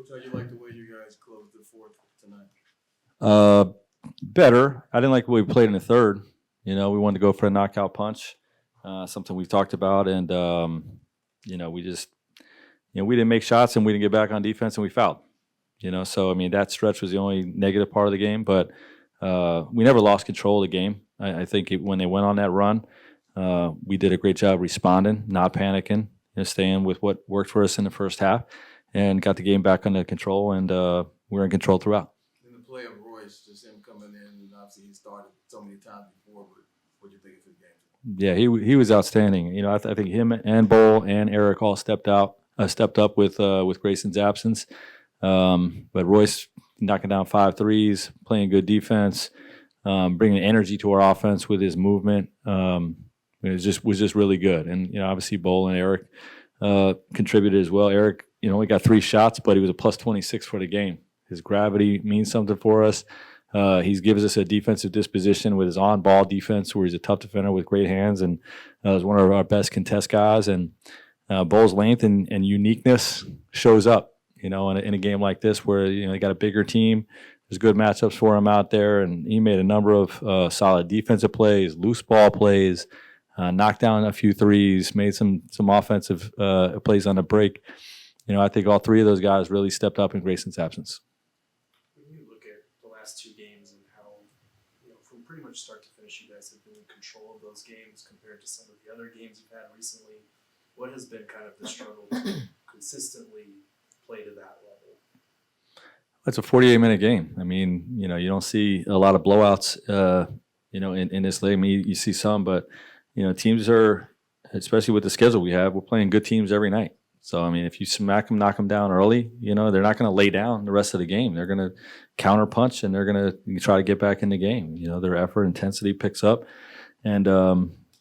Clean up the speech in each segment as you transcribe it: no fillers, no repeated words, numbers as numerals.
Coach, how you like the way you guys closed the fourth tonight? Better. I didn't like the way we played in the third. We wanted to go for a knockout punch, something we talked about, and we just, we didn't make shots and we didn't get back on defense and we fouled. So I mean that stretch was the only negative part of the game, but we never lost control of the game. I think when they went on that run, we did a great job responding, not panicking, staying with what worked for us in the first half, and got the game back under control, and we were in control throughout. In the play of Royce, just him coming in, and obviously he started so many times before, but what do you think of his game? Yeah, he was outstanding. I think him and Bol and Eric all stepped up with Grayson's absence. But Royce knocking down 5 threes, playing good defense, bringing energy to our offense with his movement. It was just really good. And obviously Bol and Eric contributed as well. Eric, only got 3 shots, but he was a plus 26 for the game. His gravity means something for us. He gives us a defensive disposition with his on-ball defense, where he's a tough defender with great hands, and is one of our best contest guys. And Bol's length and uniqueness shows up, in a game like this where they got a bigger team. There's good matchups for him out there, and he made a number of solid defensive plays, loose ball plays, knocked down a few threes, made some offensive plays on the break. I think all 3 of those guys really stepped up in Grayson's absence. When you look at the last 2 games and how, from pretty much start to finish, you guys have been in control of those games compared to some of the other games you've had recently, what has been kind of the struggle to consistently play to that level? It's a 48-minute game. I mean, you don't see a lot of blowouts, in this league. I mean, you see some, but, teams are, especially with the schedule we have, we're playing good teams every night. So, I mean, if you smack them, knock them down early, they're not going to lay down the rest of the game. They're going to counter punch, and they're going to try to get back in the game. Their effort, intensity picks up. And,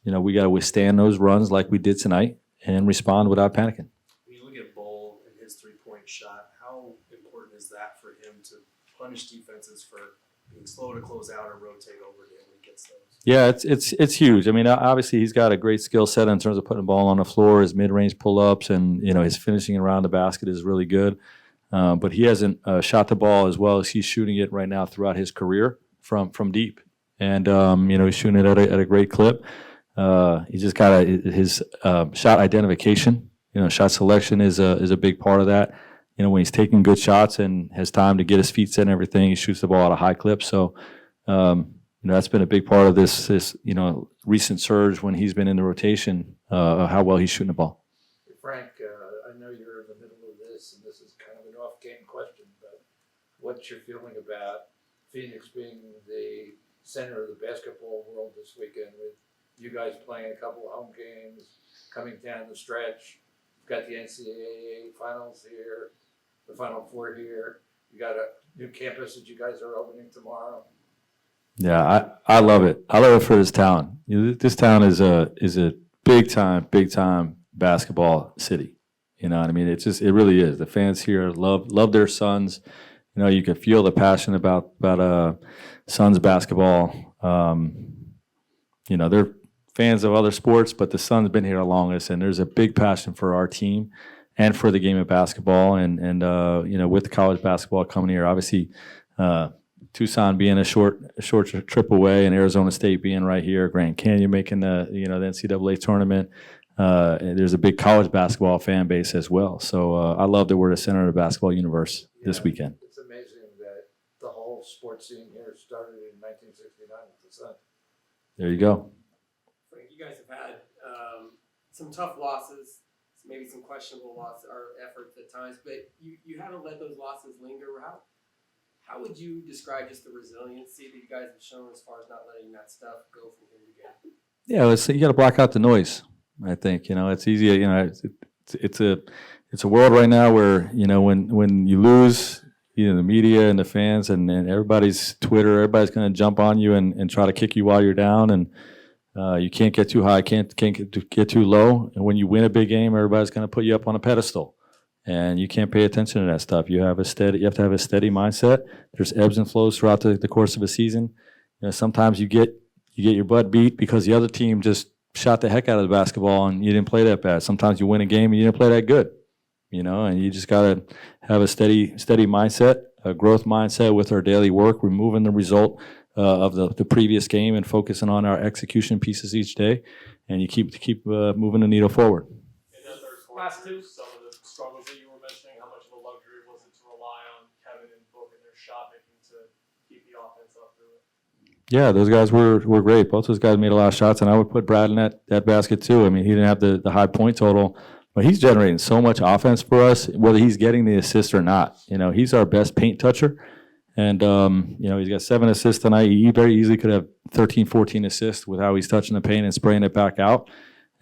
we got to withstand those runs like we did tonight and respond without panicking. When you look at Bol and his 3-point shot, how important is that for him to punish defenses for being slow to close out or rotate over to him when he gets those? Yeah, it's huge. I mean, obviously he's got a great skill set in terms of putting the ball on the floor. His mid-range pull-ups and his finishing around the basket is really good. But he hasn't shot the ball as well as he's shooting it right now throughout his career from deep. And he's shooting it at a great clip. He just got his shot identification. Shot selection is a big part of that. When he's taking good shots and has time to get his feet set and everything, he shoots the ball at a high clip. So, that's been a big part of this recent surge when he's been in the rotation, of how well he's shooting the ball. Frank, I know you're in the middle of this, and this is kind of an off-game question, but what's your feeling about Phoenix being the center of the basketball world this weekend, with you guys playing a couple of home games, coming down the stretch? You've got the NCAA finals here, the Final Four here. You got a new campus that you guys are opening tomorrow. Yeah, I love it. I love it for this town. This town is a big time basketball city. You know what I mean? It really is. The fans here love their Suns. You can feel the passion about Suns basketball. They're fans of other sports, but the Suns been here the longest, and there's a big passion for our team and for the game of basketball. And with the college basketball coming here, obviously. Tucson being a short trip away, and Arizona State being right here, Grand Canyon making the NCAA tournament. There's a big college basketball fan base as well. So I love that we're the center of the basketball universe this weekend. It's amazing that the whole sports scene here started in 1969 with the Suns. There you go. Frank, you guys have had some tough losses, maybe some questionable losses or efforts at times, but you haven't let those losses linger. How would you describe just the resiliency that you guys have shown as far as not letting that stuff go from game to game? Yeah, you got to block out the noise. I think it's easy. It's a world right now where when you lose, the media and the fans and everybody's Twitter, everybody's going to jump on you and try to kick you while you're down, and you can't get too high, can't get too low. And when you win a big game, everybody's going to put you up on a pedestal. And you can't pay attention to that stuff. You have to have a steady mindset. There's ebbs and flows throughout the course of a season. Sometimes you get your butt beat because the other team just shot the heck out of the basketball and you didn't play that bad. Sometimes you win a game and you didn't play that good. and you just got to have a steady mindset, a growth mindset with our daily work, removing the result of the previous game and focusing on our execution pieces each day, and you keep moving the needle forward. In that third quarter, some of the struggles that you were mentioning, how much of a luxury was it to rely on Kevin and Book and their shot making to keep the offense up through it? Yeah, those guys were great. Both those guys made a lot of shots, and I would put Brad in that basket too. I mean, he didn't have the high point total, but he's generating so much offense for us, whether he's getting the assist or not. He's our best paint toucher, and he's got 7 assists tonight. He very easily could have 13, 14 assists with how he's touching the paint and spraying it back out.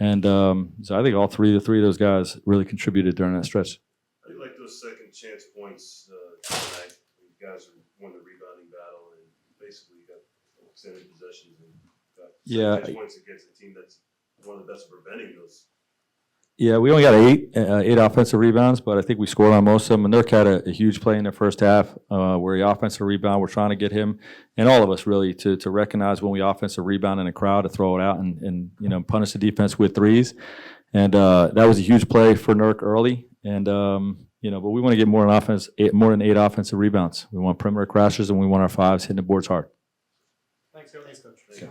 And so I think all three of those guys really contributed during that stretch. I like those second chance points tonight. You guys won the rebounding battle and basically got extended possessions and got second chance points against a team that's one of the best at preventing those. Yeah, we only got eight offensive rebounds, but I think we scored on most of them. And Nurk had a huge play in the first half where he offensive rebound. We're trying to get him and all of us really to recognize when we offensive rebound in a crowd to throw it out and punish the defense with threes. And that was a huge play for Nurk early. And but we want to get more than 8 offensive rebounds. We want perimeter crashers and we want our 5s hitting the boards hard. Thanks, Coach.